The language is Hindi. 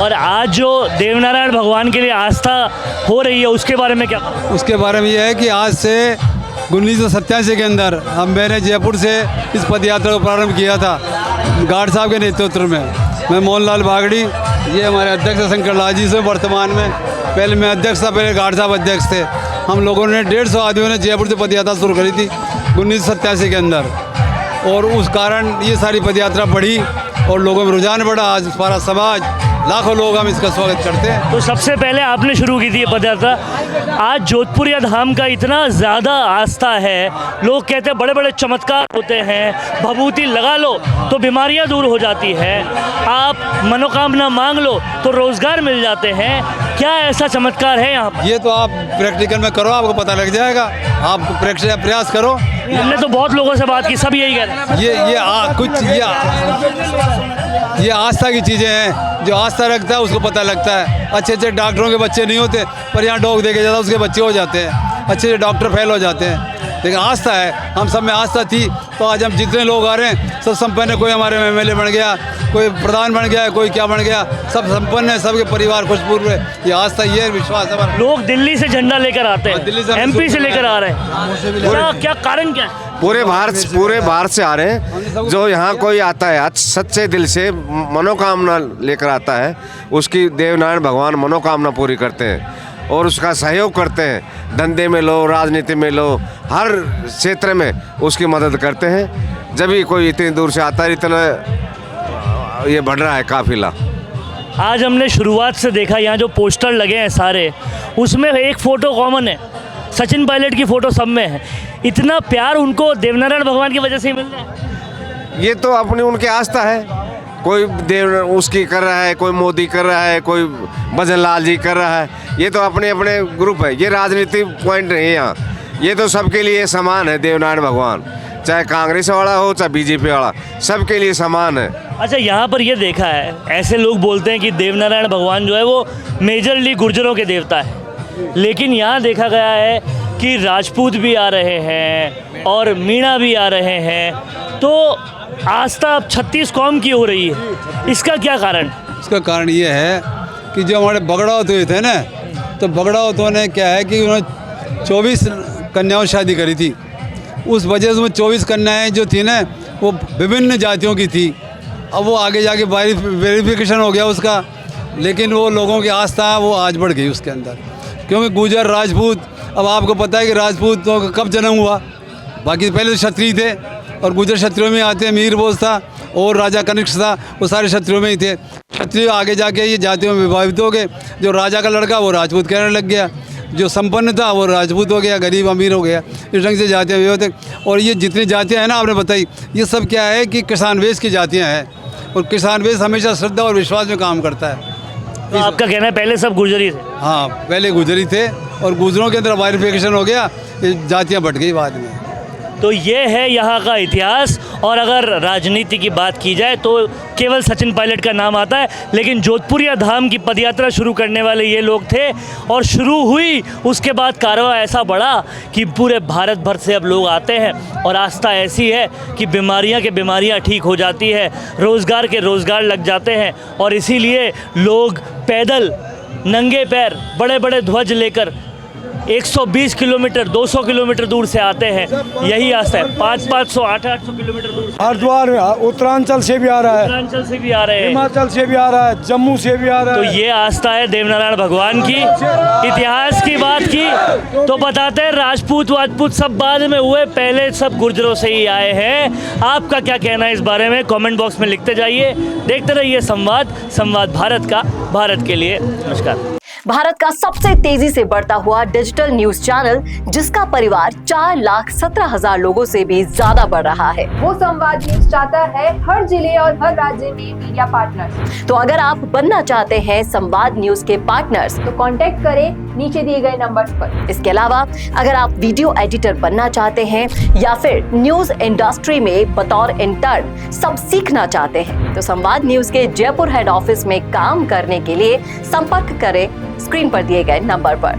और आज जो देवनारायण भगवान के लिए आस्था हो रही है उसके बारे में क्या? उसके बारे में यह है कि आज से 1987 के अंदर हम मैंने जयपुर से इस पद यात्रा को प्रारंभ किया था गार्ड साहब के नेतृत्व में। मैं मोहनलाल बागड़ी, ये हमारे अध्यक्ष शंकर लाल जी से वर्तमान में, पहले मैं अध्यक्ष था, पहले गार्ड साहब अध्यक्ष थे। हम लोगों ने 150 आदमियों ने जयपुर से पद यात्रा शुरू करी थी 1987 के अंदर, और उस कारण ये सारी पद यात्रा बढ़ी और लोगों में रुझान बढ़ा। आज सारा समाज, लाखों लोग हम इसका स्वागत करते हैं। तो सबसे पहले आपने शुरू की थी ये पद यात्रा। आज जोधपुरिया धाम का इतना ज़्यादा आस्था है, लोग कहते हैं बड़े बड़े चमत्कार होते हैं, भभूति लगा लो तो बीमारियां दूर हो जाती है, आप मनोकामना मांग लो तो रोज़गार मिल जाते हैं। क्या ऐसा चमत्कार है यहाँ पर? ये तो आप प्रैक्टिकल में करो, आपको पता लग जाएगा। आप प्रयास करो। हमने तो बहुत लोगों से बात की, सब यही कह रहे हैं। ये आस्था की चीज़ें हैं, जो आस्था रखता है उसको पता लगता है। अच्छे अच्छे डॉक्टरों के बच्चे नहीं होते, पर यहाँ डॉग देखे जाता है उसके बच्चे हो जाते हैं, अच्छे अच्छे डॉक्टर फेल हो जाते हैं। लेकिन आस्था है, हम सब में आस्था थी तो आज हम जितने लोग आ रहे हैं सब संपन्न है। कोई हमारे MLA बन गया, कोई प्रधान बन गया, कोई क्या बन गया, सब संपन्न है, सबके परिवार खुशपूर्ण है। ये आस्था, ये विश्वास है हमारा। लोग दिल्ली से झंडा लेकर आते हैं, दिल्ली से MP से लेकर आ रहे हैं, क्या कारण क्या है? पूरे भारत से आ रहे हैं। जो यहाँ कोई आता है आज सच्चे दिल से मनोकामना लेकर आता है, उसकी देवनारायण भगवान मनोकामना पूरी करते हैं और उसका सहयोग करते हैं। धंधे में लो, राजनीति में लो, हर क्षेत्र में उसकी मदद करते हैं। जब भी कोई इतनी दूर से आता है, इतना ये बढ़ रहा है काफिला। आज हमने शुरुआत से देखा यहाँ जो पोस्टर लगे हैं सारे, उसमें एक फ़ोटो कॉमन है, सचिन पायलट की फ़ोटो सब में है। इतना प्यार उनको देवनारायण भगवान की वजह से ही मिल रहा है। ये तो अपनी उनकी आस्था है। कोई देव उसकी कर रहा है, कोई मोदी कर रहा है, कोई भजन लाल जी कर रहा है। ये तो अपने अपने ग्रुप है, ये राजनीति पॉइंट नहीं है यहाँ। ये तो सबके लिए समान है देवनारायण भगवान, चाहे कांग्रेस वाला हो चाहे BJP वाला, सबके लिए समान है। अच्छा, यहाँ पर ये देखा है, ऐसे लोग बोलते हैं कि देवनारायण भगवान जो है वो मेजरली गुर्जरों के देवता है, लेकिन यहाँ देखा गया है कि राजपूत भी आ रहे हैं और मीणा भी आ रहे हैं। तो आस्था अब 36 कौम की हो रही है, इसका क्या कारण? इसका कारण ये है कि जो हमारे बगड़ावत हुए थे ना, तो बगड़ावतों ने क्या है कि उन्होंने 24 कन्याओं शादी करी थी। उस वजह से वो 24 कन्याएँ जो थी ना, वो विभिन्न जातियों की थी। अब वो आगे जाके वेरिफिकेशन हो गया उसका, लेकिन वो लोगों की आस्था वो आज बढ़ गई उसके अंदर, क्योंकि गुजर राजपूत, अब आपको पता है कि राजपूतों का कब जन्म हुआ। बाकी पहले तो क्षत्रिय थे और गुजर क्षत्रियों में आते हैं। मीर बोस था और राजा कनिष्क था, वो सारे क्षत्रियों में ही थे। क्षत्रिय आगे जाके ये जातियों में विभाजित हो गए। जो राजा का लड़का वो राजपूत कहने लग गया, जो संपन्न था वो राजपूत हो गया, गरीब अमीर हो गया। इस ढंग से जातियाँ विभाजित। और ये जितनी जातियाँ हैं ना आपने बताई, ये सब क्या है कि किसान वेश की जातियाँ हैं, और किसान वेश हमेशा श्रद्धा और विश्वास में काम करता है। तो आपका कहना है पहले सब गुर्जरी थे? हाँ, पहले गुजरी थे और गुजरों के अंदर वेरिफिकेशन हो गया, जातियाँ बढ़ गई बाद में। तो ये है यहाँ का इतिहास। और अगर राजनीति की बात की जाए तो केवल सचिन पायलट का नाम आता है, लेकिन जोधपुरिया धाम की पदयात्रा शुरू करने वाले ये लोग थे, और शुरू हुई उसके बाद कारवां ऐसा बढ़ा कि पूरे भारत भर से अब लोग आते हैं। और आस्था ऐसी है कि बीमारियाँ ठीक हो जाती है, रोज़गार के रोज़गार लग जाते हैं, और इसीलिए लोग पैदल नंगे पैर बड़े बड़े ध्वज लेकर 120 किलोमीटर 200 किलोमीटर दूर से आते हैं। यही आस्था है। 500 800 किलोमीटर दूर से हरिद्वार उत्तरांचल से भी आ रहा है, उत्तरांचल से भी आ रहे हैं, हिमाचल से भी आ रहा है, जम्मू से भी आ रहा है। तो ये आस्था है देवनारायण भगवान की। इतिहास की बात की तो बताते हैं राजपूत सब बाद में हुए, पहले सब गुर्जरों से ही आए हैं। आपका क्या कहना है इस बारे में? कमेंट बॉक्स में लिखते जाइए। देखते रहिए संवाद भारत का, भारत के लिए। नमस्कार। भारत का सबसे तेजी से बढ़ता हुआ डिजिटल न्यूज चैनल, जिसका परिवार 4,17,000 लोगों से भी ज्यादा बढ़ रहा है। वो संवाद न्यूज चाहता है हर जिले और हर राज्य में मीडिया पार्टनर्स। तो अगर आप बनना चाहते हैं संवाद न्यूज के पार्टनर्स, तो कांटेक्ट करें नीचे दिए गए नंबर पर। इसके अलावा अगर आप वीडियो एडिटर बनना चाहते हैं या फिर न्यूज इंडस्ट्री में बतौर इंटर्न सब सीखना चाहते हैं, तो संवाद न्यूज के जयपुर हेड ऑफिस में काम करने के लिए संपर्क करें स्क्रीन पर दिए गए नंबर पर।